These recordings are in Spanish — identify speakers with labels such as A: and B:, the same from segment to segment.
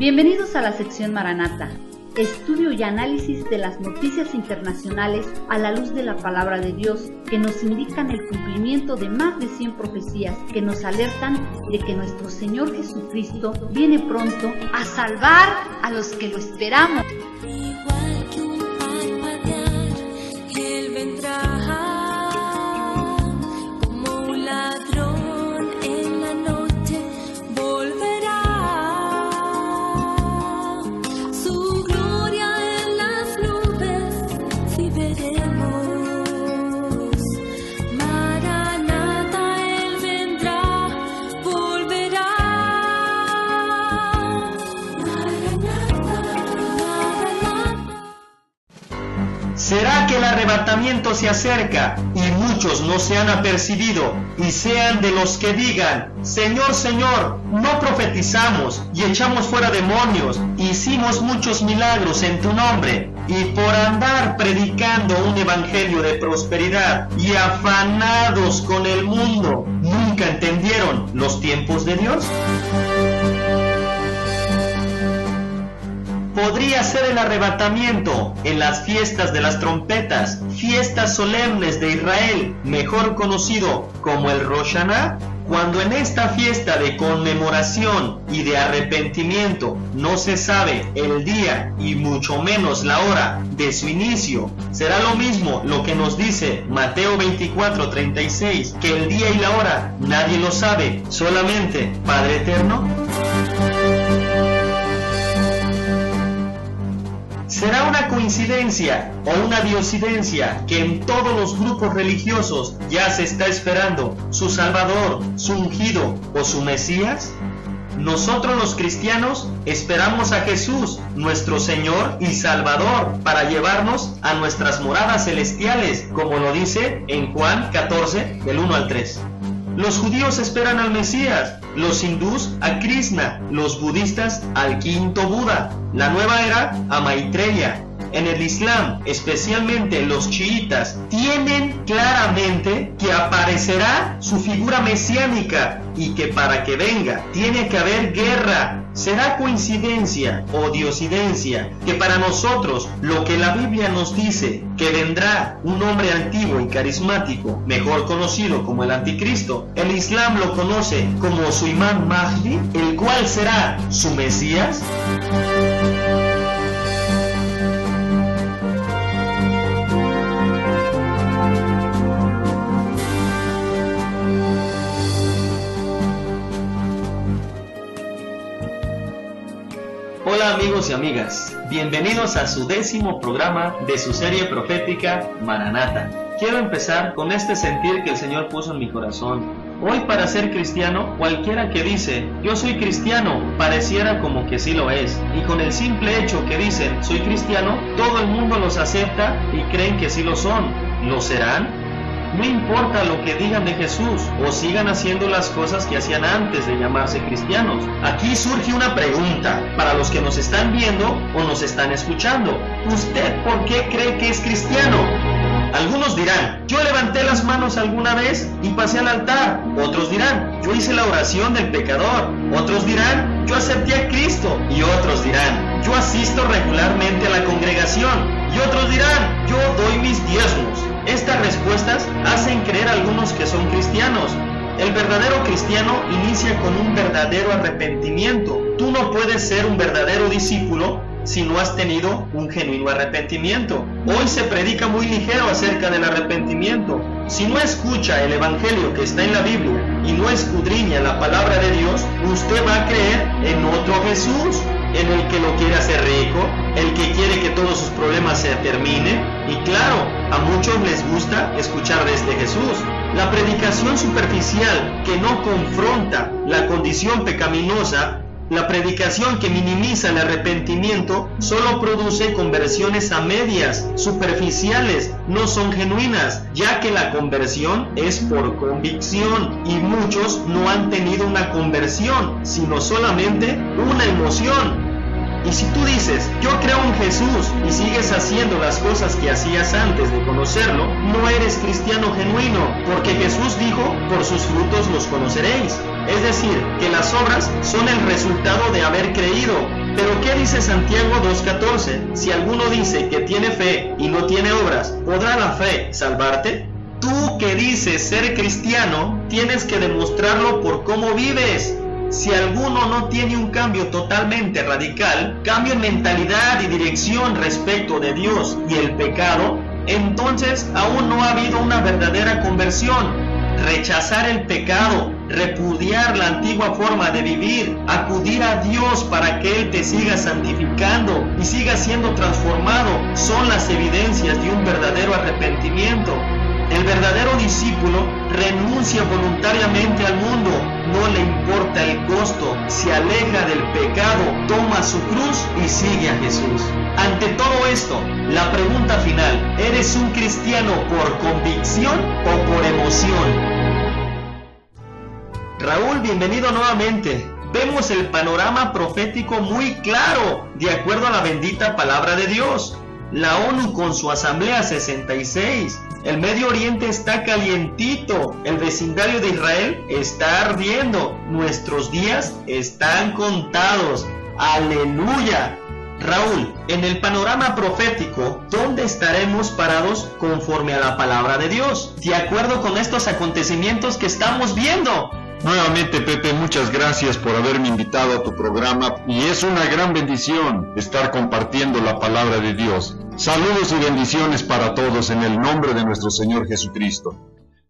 A: Bienvenidos a la sección Maranata, estudio y análisis de las noticias internacionales a la luz de la palabra de Dios, que nos indican el cumplimiento de más de 100 profecías que nos alertan de que nuestro Señor Jesucristo viene pronto a salvar a los que lo esperamos.
B: Igual que un parpadear, Él vendrá como un ladrón en la noche, volverá. Su gloria en las nubes, sí veremos. Maranata, Él vendrá, volverá.
C: ¿Será que el arrebatamiento se acerca y muchos no se han apercibido y sean de los que digan: Señor, Señor, no profetizamos y echamos fuera demonios, hicimos muchos milagros en tu nombre? Y por andar predicando un evangelio de prosperidad y afanados con el mundo, ¿nunca entendieron los tiempos de Dios? Podría ser el arrebatamiento en las fiestas de las trompetas, fiestas solemnes de Israel, mejor conocido como el Rosh Hashanah, cuando en esta fiesta de conmemoración y de arrepentimiento no se sabe el día y mucho menos la hora de su inicio. Será lo mismo lo que nos dice Mateo 24:36, que el día y la hora nadie lo sabe, solamente Padre Eterno. ¿Será una coincidencia o una diosidencia que en todos los grupos religiosos ya se está esperando su Salvador, su ungido o su Mesías? Nosotros los cristianos esperamos a Jesús, nuestro Señor y Salvador, para llevarnos a nuestras moradas celestiales, como lo dice en Juan 14, del 1 al 3. Los judíos esperan al Mesías, los hindús a Krishna, los budistas al quinto Buda, la nueva era a Maitreya. En el Islam, especialmente los chiitas, tienen claramente que aparecerá su figura mesiánica y que para que venga tiene que haber guerra. ¿Será coincidencia o diosidencia que para nosotros lo que la Biblia nos dice, que vendrá un hombre antiguo y carismático, mejor conocido como el Anticristo, el Islam lo conoce como su Imam Mahdi, el cual será su Mesías? Hola amigos y amigas, bienvenidos a su 10º programa de su serie profética Maranata. Quiero empezar con este sentir que el Señor puso en mi corazón. Hoy, para ser cristiano, cualquiera que dice yo soy cristiano, pareciera como que sí lo es, y con el simple hecho que dicen soy cristiano, todo el mundo los acepta y creen que sí lo son. ¿Lo serán? No importa lo que digan de Jesús o sigan haciendo las cosas que hacían antes de llamarse cristianos. Aquí surge una pregunta para los que nos están viendo o nos están escuchando. ¿Usted por qué cree que es cristiano? Algunos dirán, yo levanté las manos alguna vez y pasé al altar. Otros dirán, yo hice la oración del pecador. Otros dirán, yo acepté a Cristo. Y otros dirán, yo asisto regularmente a la congregación. Y otros dirán, yo doy mis diezmos. Estas respuestas hacen creer a algunos que son cristianos. El verdadero cristiano inicia con un verdadero arrepentimiento. Tú no puedes ser un verdadero discípulo si no has tenido un genuino arrepentimiento. Hoy se predica muy ligero acerca del arrepentimiento. Si no escucha el evangelio que está en la Biblia y no escudriña la palabra de Dios, usted va a creer en otro Jesús, en el que lo quiere hacer rico, el que quiere que todos sus problemas se terminen. Y claro, a muchos les gusta escuchar de este Jesús. La predicación superficial que no confronta la condición pecaminosa, la predicación que minimiza el arrepentimiento, solo produce conversiones a medias, superficiales, no son genuinas, ya que la conversión es por convicción y muchos no han tenido una conversión, sino solamente una emoción. Y si tú dices, yo creo en Jesús y sigues haciendo las cosas que hacías antes de conocerlo, no eres cristiano genuino, porque Jesús dijo, por sus frutos los conoceréis. Es decir, que las obras son el resultado de haber creído. Pero ¿qué dice Santiago 2:14? Si alguno dice que tiene fe y no tiene obras, ¿podrá la fe salvarte? Tú que dices ser cristiano, tienes que demostrarlo por cómo vives. Si alguno no tiene un cambio totalmente radical, cambio en mentalidad y dirección respecto de Dios y el pecado, entonces aún no ha habido una verdadera conversión. Rechazar el pecado, repudiar la antigua forma de vivir, acudir a Dios para que Él te siga santificando y siga siendo transformado, son las evidencias de un verdadero arrepentimiento. El verdadero discípulo renuncia voluntariamente al mundo, no le importa el costo, se aleja del pecado, toma su cruz y sigue a Jesús. Ante todo esto, la pregunta final, ¿eres un cristiano por convicción o por emoción? Raúl, bienvenido nuevamente. Vemos el panorama profético muy claro, de acuerdo a la bendita palabra de Dios. La ONU con su Asamblea 66, el Medio Oriente está calientito, el vecindario de Israel está ardiendo, nuestros días están contados. ¡Aleluya! Raúl, en el panorama profético, ¿dónde estaremos parados conforme a la palabra de Dios? De acuerdo con estos acontecimientos que estamos viendo.
D: Nuevamente, Pepe, muchas gracias por haberme invitado a tu programa y es una gran bendición estar compartiendo la palabra de Dios. Saludos y bendiciones para todos en el nombre de nuestro Señor Jesucristo.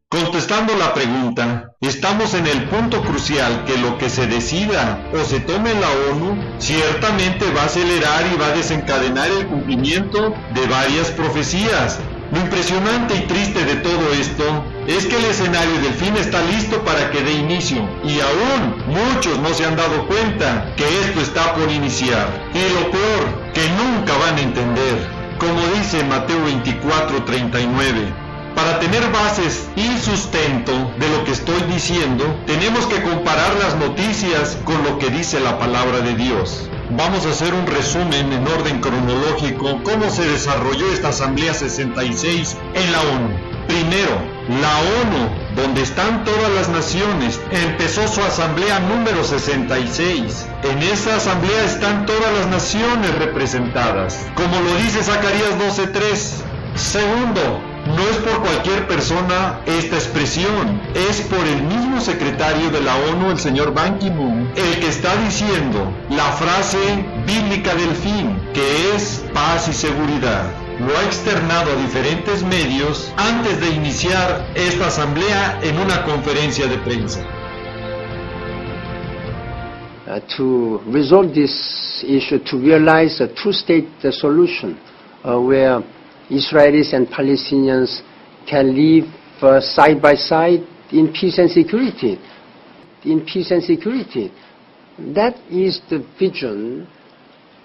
D: Contestando la pregunta, estamos en el punto crucial que lo que se decida o se tome en la ONU ciertamente va a acelerar y va a desencadenar el cumplimiento de varias profecías. Lo impresionante y triste de todo esto es que el escenario del fin está listo para que dé inicio y aún muchos no se han dado cuenta que esto está por iniciar. Y lo peor, que nunca van a entender. Como dice Mateo 24:39, para tener bases y sustento de lo que estoy diciendo, tenemos que comparar las noticias con lo que dice la palabra de Dios. Vamos a hacer un resumen en orden cronológico cómo se desarrolló esta Asamblea 66 en la ONU. Primero, la ONU, donde están todas las naciones, empezó su asamblea número 66. En esa asamblea están todas las naciones representadas, como lo dice Zacarías 12:3. Segundo, no es por cualquier persona esta expresión, es por el mismo secretario de la ONU, el señor Ban Ki-moon, el que está diciendo la frase bíblica del fin, que es paz y seguridad. Lo ha externado a diferentes medios antes de iniciar esta asamblea en una conferencia de prensa.
E: To resolve this issue, to realize a two-state solution where Israelis and Palestinians can live side by side in peace and security. In peace and security. That is the vision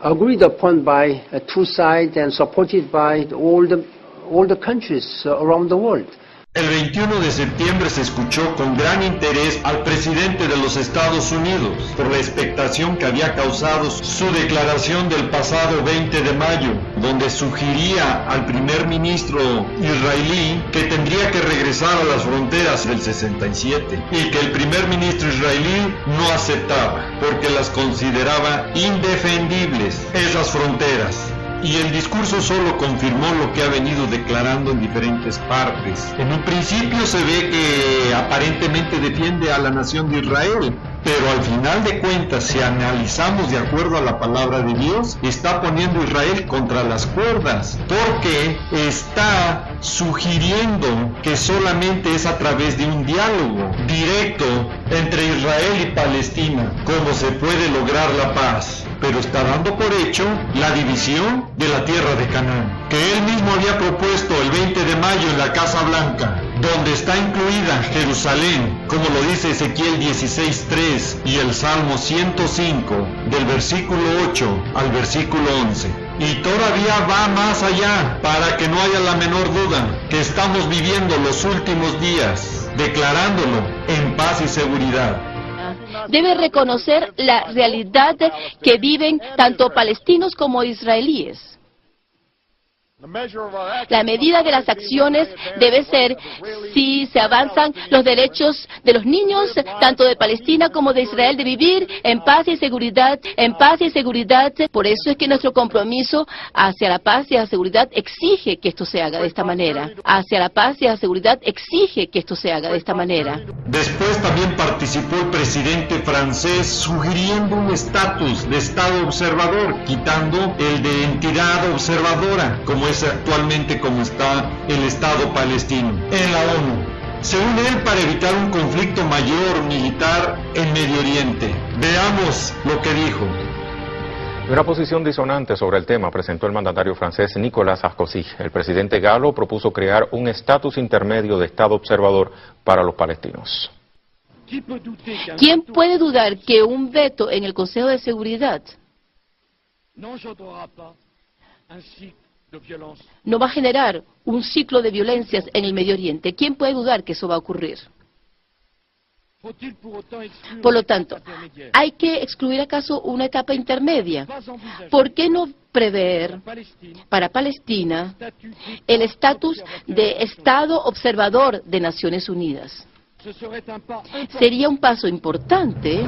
E: agreed upon by two sides and supported by all the countries around the world.
D: El 21 de septiembre se escuchó con gran interés al presidente de los Estados Unidos por la expectación que había causado su declaración del pasado 20 de mayo, donde sugería al primer ministro israelí que tendría que regresar a las fronteras del 67 y que el primer ministro israelí no aceptaba porque las consideraba indefendibles esas fronteras. Y el discurso solo confirmó lo que ha venido declarando en diferentes partes. En un principio se ve que aparentemente defiende a la nación de Israel, pero al final de cuentas, si analizamos de acuerdo a la palabra de Dios, está poniendo a Israel contra las cuerdas, porque está sugiriendo que solamente es a través de un diálogo directo entre Israel y Palestina cómo se puede lograr la paz. Pero está dando por hecho la división de la tierra de Canaán, que él mismo había propuesto el 20 de mayo en la Casa Blanca, donde está incluida Jerusalén, como lo dice Ezequiel 16:3 y el Salmo 105, del versículo 8 al versículo 11. Y todavía va más allá, para que no haya la menor duda, que estamos viviendo los últimos días, declarándolo en paz y seguridad.
F: Debe reconocer la realidad que viven tanto palestinos como israelíes. La medida de las acciones debe ser si se avanzan los derechos de los niños, tanto de Palestina como de Israel, de vivir en paz y seguridad, en paz y seguridad. Por eso es que nuestro compromiso hacia la paz y la seguridad exige que esto se haga de esta manera. Hacia la paz y la seguridad exige que esto se haga de esta manera.
D: Después también participó el presidente francés sugiriendo un estatus de Estado observador, quitando el de entidad observadora, como es actualmente como está el Estado palestino en la ONU. Según él, para evitar un conflicto mayor militar en Medio Oriente. Veamos lo que dijo.
G: Una posición disonante sobre el tema presentó el mandatario francés Nicolas Sarkozy. El presidente galo propuso crear un estatus intermedio de Estado observador para los palestinos.
F: ¿Quién puede dudar que un veto en el Consejo de Seguridad no va a generar un ciclo de violencias en el Medio Oriente? ¿Quién puede dudar que eso va a ocurrir? Por lo tanto, ¿hay que excluir acaso una etapa intermedia? ¿Por qué no prever para Palestina el estatus de Estado observador de Naciones Unidas? Sería un paso importante.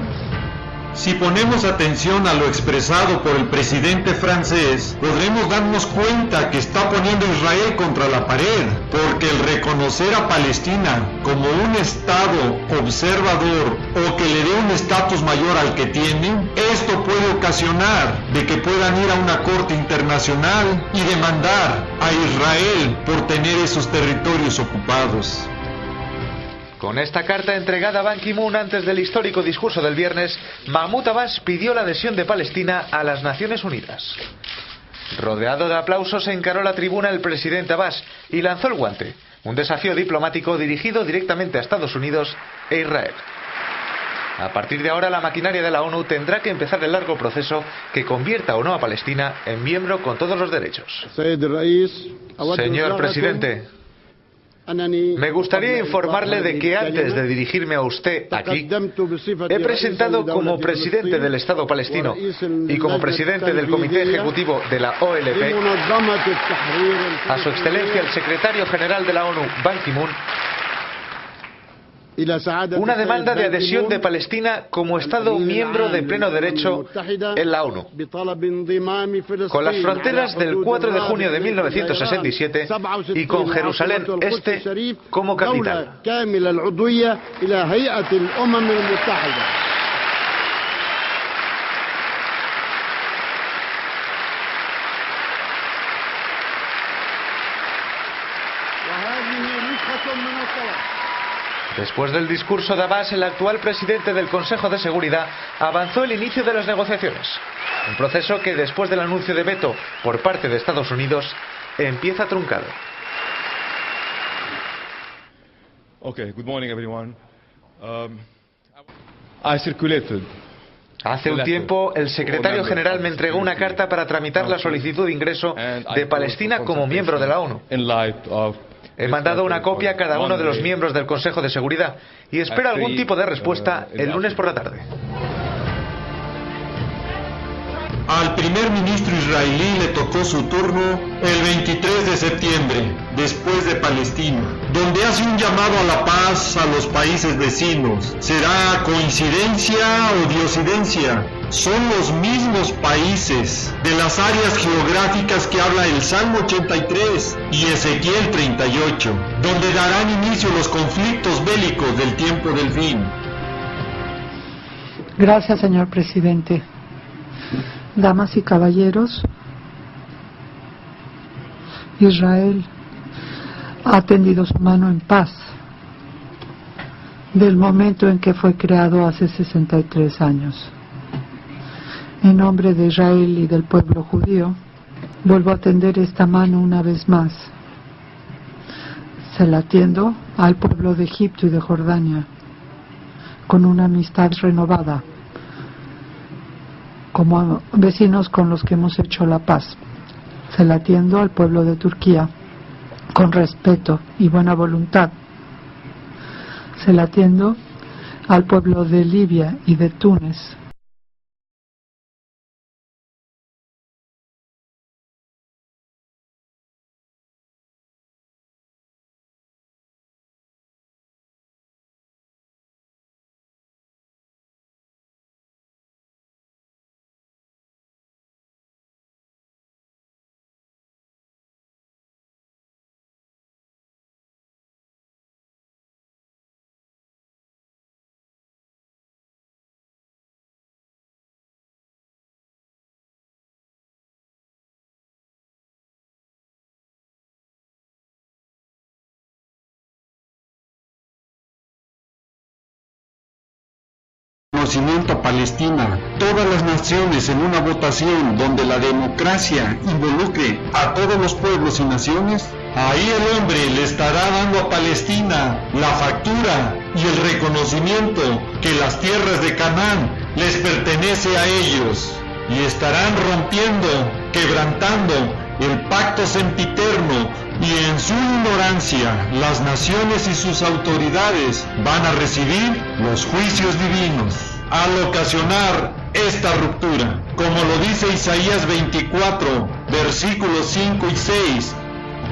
D: Si ponemos atención a lo expresado por el presidente francés, podremos darnos cuenta que está poniendo a Israel contra la pared, porque el reconocer a Palestina como un Estado observador o que le dé un estatus mayor al que tiene, esto puede ocasionar de que puedan ir a una corte internacional y demandar a Israel por tener esos territorios ocupados.
H: Con esta carta entregada a Ban Ki-moon antes del histórico discurso del viernes, Mahmoud Abbas pidió la adhesión de Palestina a las Naciones Unidas. Rodeado de aplausos, encaró la tribuna el presidente Abbas y lanzó el guante, un desafío diplomático dirigido directamente a Estados Unidos e Israel. A partir de ahora, la maquinaria de la ONU tendrá que empezar el largo proceso que convierta o no a Palestina en miembro con todos los derechos. Señor presidente, me gustaría informarle de que antes de dirigirme a usted aquí, he presentado como presidente del Estado palestino y como presidente del Comité Ejecutivo de la OLP a Su Excelencia el Secretario General de la ONU, Ban Ki-moon, una demanda de adhesión de Palestina como Estado miembro de pleno derecho en la ONU, con las fronteras del 4 de junio de 1967 y con Jerusalén Este como capital. Después del discurso de Abbas, el actual presidente del Consejo de Seguridad avanzó el inicio de las negociaciones. Un proceso que, después del anuncio de veto por parte de Estados Unidos, empieza truncado.
I: Okay, good morning everyone. I circulated.
H: Hace un tiempo, el secretario general me entregó una carta para tramitar la solicitud de ingreso de Palestina como miembro de la ONU. He mandado una copia a cada uno de los miembros del Consejo de Seguridad y espero algún tipo de respuesta el lunes por la tarde.
D: Al primer ministro israelí le tocó su turno el 23 de septiembre, después de Palestina, donde hace un llamado a la paz a los países vecinos. ¿Será coincidencia o diosidencia? Son los mismos países de las áreas geográficas que habla el Salmo 83 y Ezequiel 38, donde darán inicio los conflictos bélicos del tiempo del fin.
J: Gracias, señor presidente. Damas y caballeros, Israel ha tendido su mano en paz del momento en que fue creado hace 63 años. En nombre de Israel y del pueblo judío, vuelvo a tender esta mano una vez más. Se la tiendo al pueblo de Egipto y de Jordania, con una amistad renovada, como vecinos con los que hemos hecho la paz. Se la tiendo al pueblo de Turquía, con respeto y buena voluntad. Se la tiendo al pueblo de Libia y de Túnez,
D: reconocimiento a Palestina, todas las naciones en una votación donde la democracia involucre a todos los pueblos y naciones, ahí el hombre le estará dando a Palestina la factura y el reconocimiento que las tierras de Canaán les pertenece a ellos, y estarán rompiendo, quebrantando el pacto sempiterno, y en su ignorancia las naciones y sus autoridades van a recibir los juicios divinos al ocasionar esta ruptura, como lo dice Isaías 24, versículos 5 y 6.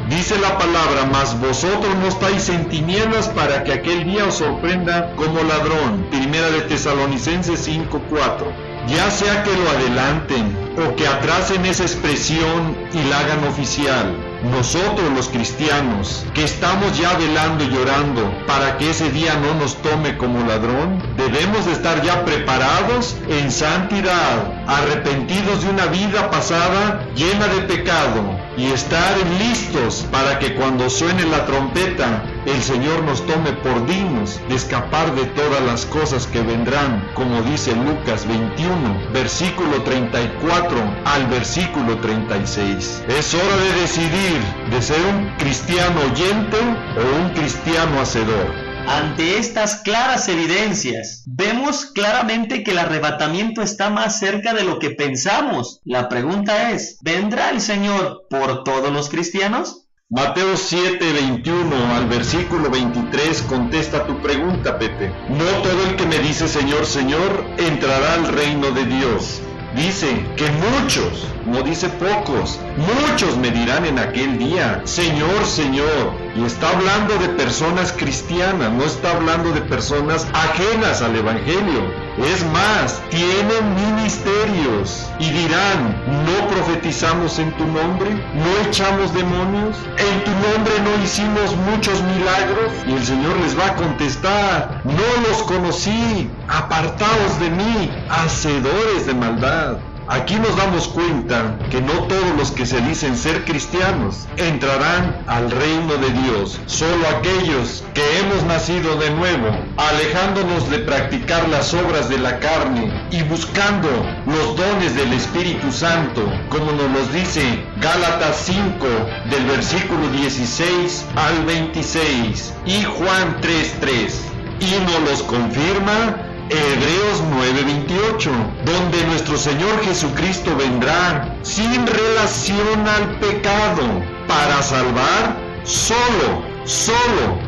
D: Dice la palabra: mas vosotros no estáis en tinieblas para que aquel día os sorprenda como ladrón. Primera de Tesalonicenses 5:4. Ya sea que lo adelanten o que atrasen esa expresión y la hagan oficial, nosotros los cristianos, que estamos ya velando y llorando para que ese día no nos tome como ladrón, debemos de estar ya preparados en santidad, arrepentidos de una vida pasada llena de pecado, y estar listos para que cuando suene la trompeta, el Señor nos tome por dignos de escapar de todas las cosas que vendrán, como dice Lucas 21, versículo 34 al versículo 36. Es hora de decidir de ser un cristiano oyente o un cristiano hacedor.
C: Ante estas claras evidencias, vemos claramente que el arrebatamiento está más cerca de lo que pensamos. La pregunta es, ¿vendrá el Señor por todos los cristianos?
D: Mateo 7:21 al versículo 23 contesta tu pregunta, Pepe. No todo el que me dice Señor, Señor, entrará al reino de Dios. Dice que muchos, no dice pocos, muchos me dirán en aquel día, Señor, Señor. Y está hablando de personas cristianas, no está hablando de personas ajenas al Evangelio. Es más, tienen ministerios y dirán, ¿no profetizamos en tu nombre? ¿No echamos demonios? ¿En tu nombre no hicimos muchos milagros? Y el Señor les va a contestar, no los conocí, apartaos de mí, hacedores de maldad. Aquí nos damos cuenta que no todos los que se dicen ser cristianos entrarán al reino de Dios, solo aquellos que hemos nacido de nuevo, alejándonos de practicar las obras de la carne y buscando los dones del Espíritu Santo, como nos los dice Gálatas 5 del versículo 16 al 26 y Juan 3:3, y nos los confirma Hebreos 9:28, donde nuestro Señor Jesucristo vendrá sin relación al pecado para salvar solo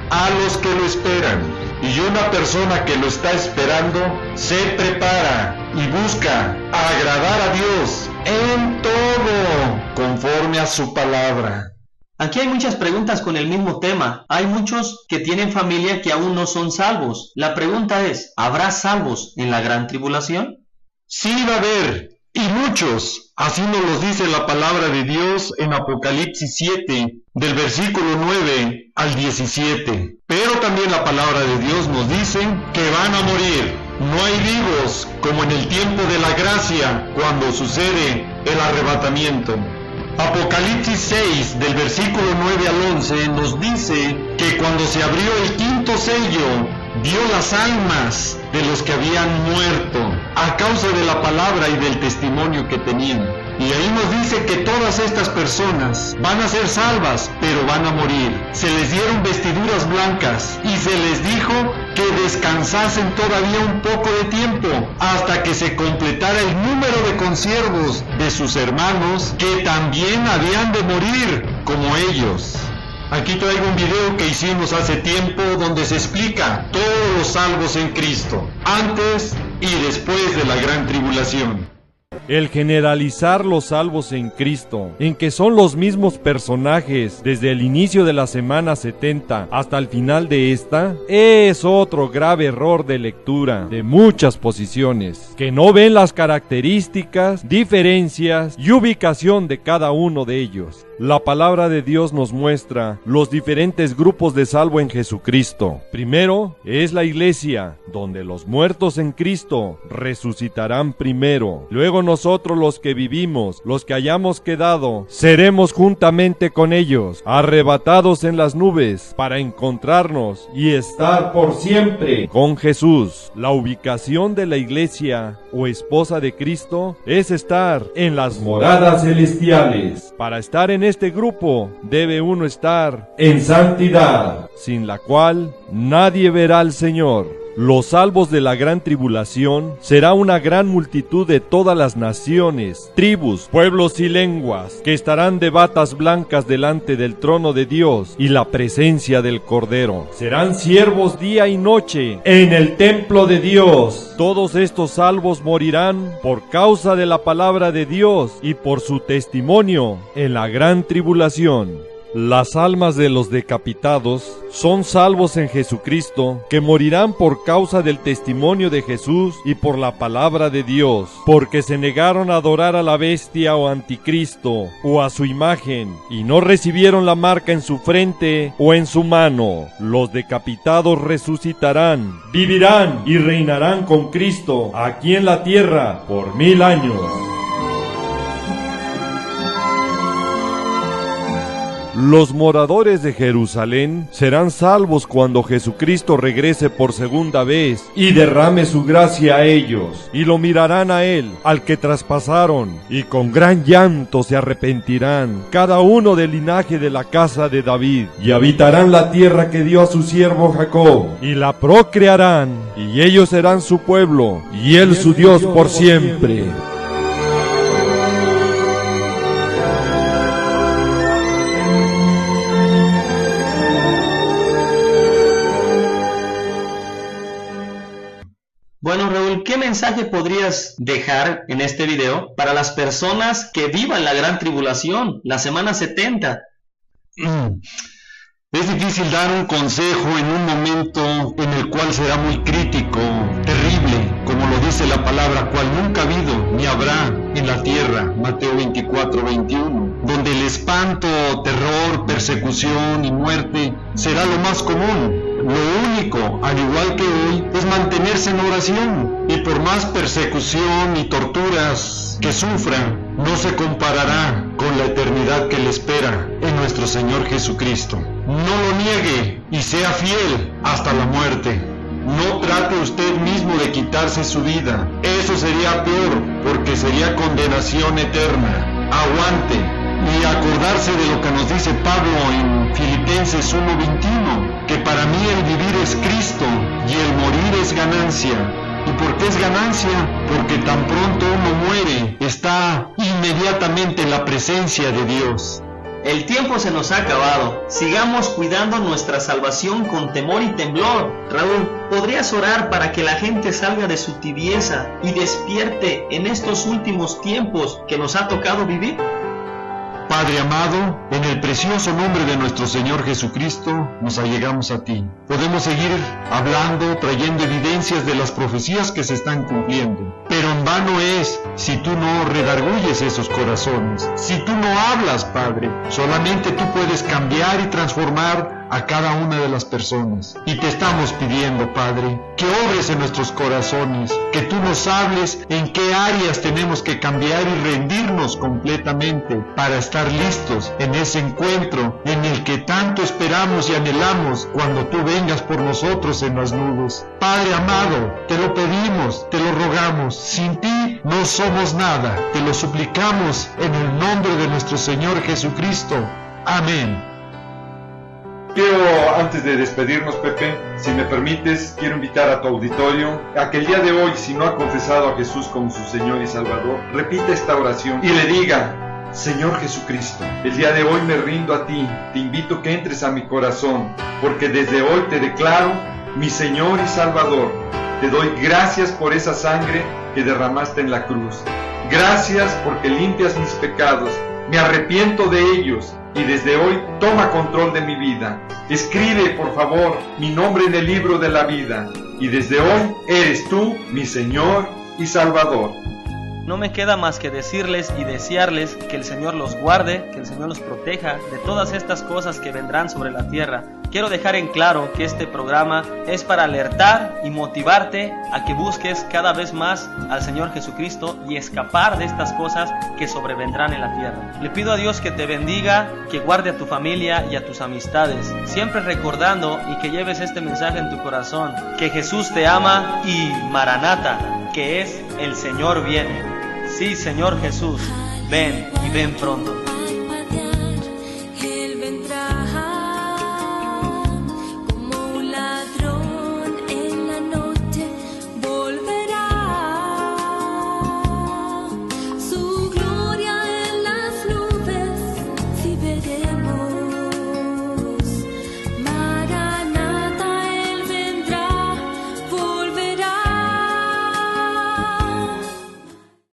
D: a los que lo esperan. Y una persona que lo está esperando se prepara y busca agradar a Dios en todo, conforme a su palabra.
C: Aquí hay muchas preguntas con el mismo tema. Hay muchos que tienen familia que aún no son salvos. La pregunta es, ¿habrá salvos en la gran tribulación?
D: Sí va a haber, y muchos. Así nos los dice la palabra de Dios en Apocalipsis 7, del versículo 9 al 17. Pero también la palabra de Dios nos dice que van a morir. No hay vivos como en el tiempo de la gracia, cuando sucede el arrebatamiento. Apocalipsis 6, del versículo 9 al 11, nos dice que cuando se abrió el quinto sello, dio las almas de los que habían muerto a causa de la palabra y del testimonio que tenían. Y ahí nos dice que todas estas personas van a ser salvas, pero van a morir. Se les dieron vestiduras blancas y se les dijo que descansasen todavía un poco de tiempo hasta que se completara el número de consiervos de sus hermanos que también habían de morir como ellos. Aquí traigo un video que hicimos hace tiempo donde se explica todos los salvos en Cristo, antes y después de la gran tribulación.
K: El generalizar los salvos en Cristo, en que son los mismos personajes desde el inicio de la semana 70 hasta el final de esta, es otro grave error de lectura de muchas posiciones, que no ven las características, diferencias y ubicación de cada uno de ellos. La palabra de Dios nos muestra los diferentes grupos de salvo en Jesucristo. Primero es la iglesia, donde los muertos en Cristo resucitarán primero. Luego nos nosotros los que vivimos, los que hayamos quedado, seremos juntamente con ellos, arrebatados en las nubes, para encontrarnos y estar por siempre con Jesús. La ubicación de la iglesia o esposa de Cristo es estar en las moradas celestiales. Para estar en este grupo, debe uno estar en santidad, sin la cual nadie verá al Señor. Los salvos de la gran tribulación será una gran multitud de todas las naciones, tribus, pueblos y lenguas, que estarán de batas blancas delante del trono de Dios y la presencia del Cordero. Serán siervos día y noche en el templo de Dios. Todos estos salvos morirán por causa de la palabra de Dios y por su testimonio en la gran tribulación. Las almas de los decapitados son salvos en Jesucristo, que morirán por causa del testimonio de Jesús y por la palabra de Dios, porque se negaron a adorar a la bestia o anticristo o a su imagen, y no recibieron la marca en su frente o en su mano. Los decapitados resucitarán, vivirán y reinarán con Cristo aquí en la tierra por 1000 años. Los moradores de Jerusalén serán salvos cuando Jesucristo regrese por segunda vez y derrame su gracia a ellos, y lo mirarán a Él, al que traspasaron, y con gran llanto se arrepentirán, cada uno del linaje de la casa de David, y habitarán la tierra que dio a su siervo Jacob, y la procrearán, y ellos serán su pueblo, y Él su Dios por siempre.
C: Bueno, Raúl, ¿qué mensaje podrías dejar en este video para las personas que vivan la gran tribulación, la semana 70?
D: Es difícil dar un consejo en un momento en el cual será muy crítico, terrible, como lo dice la palabra, cual nunca ha habido ni habrá en la tierra, Mateo 24:21, donde el espanto, terror, persecución y muerte será lo más común. Lo único, al igual que hoy, es mantenerse en oración, y por más persecución y torturas que sufran, no se comparará con la eternidad que le espera en nuestro Señor Jesucristo. No lo niegue y sea fiel hasta la muerte. No trate usted mismo de quitarse su vida. Eso sería peor, porque sería condenación eterna. Aguante y acordarse de lo que nos dice Pablo en Filipenses 1:21, que para mí el vivir es Cristo y el morir es ganancia. ¿Y por qué es ganancia? Porque tan pronto uno muere, está inmediatamente en la presencia de Dios.
C: El tiempo se nos ha acabado. Sigamos cuidando nuestra salvación con temor y temblor. Raúl, ¿podrías orar para que la gente salga de su tibieza y despierte en estos últimos tiempos que nos ha tocado vivir?
D: Padre amado, en el precioso nombre de nuestro Señor Jesucristo, nos allegamos a ti. Podemos seguir hablando, trayendo evidencias de las profecías que se están cumpliendo. Pero en vano es si tú no redarguyes esos corazones, si tú no hablas, Padre. Solamente tú puedes cambiar y transformar a cada una de las personas. Y te estamos pidiendo, Padre, que obres en nuestros corazones, que tú nos hables en qué áreas tenemos que cambiar y rendirnos completamente para estar listos en ese encuentro en el que tanto esperamos y anhelamos cuando tú vengas por nosotros en las nubes. Padre amado, te lo pedimos, te lo rogamos. Sin ti no somos nada. Te lo suplicamos en el nombre de nuestro Señor Jesucristo. Amén.
I: Quiero, antes de despedirnos, Pepe, si me permites, quiero invitar a tu auditorio a que el día de hoy, si no ha confesado a Jesús como su Señor y Salvador, repita esta oración y le diga: Señor Jesucristo, el día de hoy me rindo a ti, te invito que entres a mi corazón, porque desde hoy te declaro mi Señor y Salvador. Te doy gracias por esa sangre que derramaste en la cruz. Gracias porque limpias mis pecados. Me arrepiento de ellos y desde hoy toma control de mi vida. Escribe, por favor, mi nombre en el libro de la vida y desde hoy eres tú mi Señor y Salvador.
C: no me queda más que decirles y desearles que el Señor los guarde, que el Señor los proteja de todas estas cosas que vendrán sobre la tierra. Quiero dejar en claro que este programa es para alertar y motivarte a que busques cada vez más al Señor Jesucristo y escapar de estas cosas que sobrevendrán en la tierra. Le pido a Dios que te bendiga, que guarde a tu familia y a tus amistades, siempre recordando y que lleves este mensaje en tu corazón, que Jesús te ama y Maranata, que es el Señor viene. Sí, Señor Jesús, ven y ven pronto.